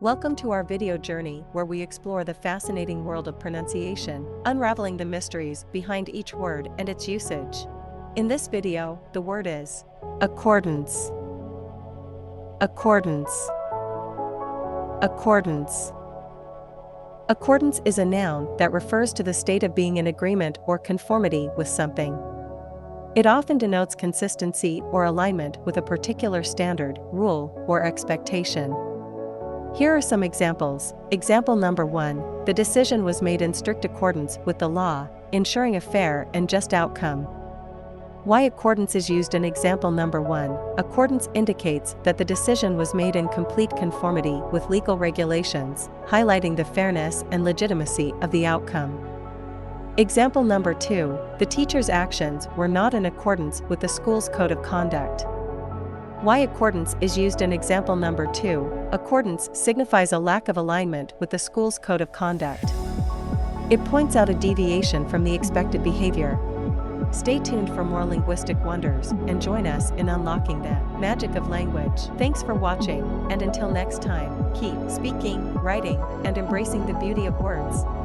Welcome to our video journey where we explore the fascinating world of pronunciation, unraveling the mysteries behind each word and its usage. In this video, the word is accordance. Accordance. Accordance. Accordance is a noun that refers to the state of being in agreement or conformity with something. It often denotes consistency or alignment with a particular standard, rule, or expectation. Here are some examples. Example number 1, the decision was made in strict accordance with the law, ensuring a fair and just outcome. Why accordance is used in example number 1. Accordance indicates that the decision was made in complete conformity with legal regulations, highlighting the fairness and legitimacy of the outcome. Example number 2, the teacher's actions were not in accordance with the school's code of conduct. Why accordance is used in example number 2. Accordance signifies a lack of alignment with the school's code of conduct. It points out a deviation from the expected behavior. Stay tuned for more linguistic wonders and join us in unlocking the magic of language. Thanks for watching, and until next time, keep speaking, writing, and embracing the beauty of words.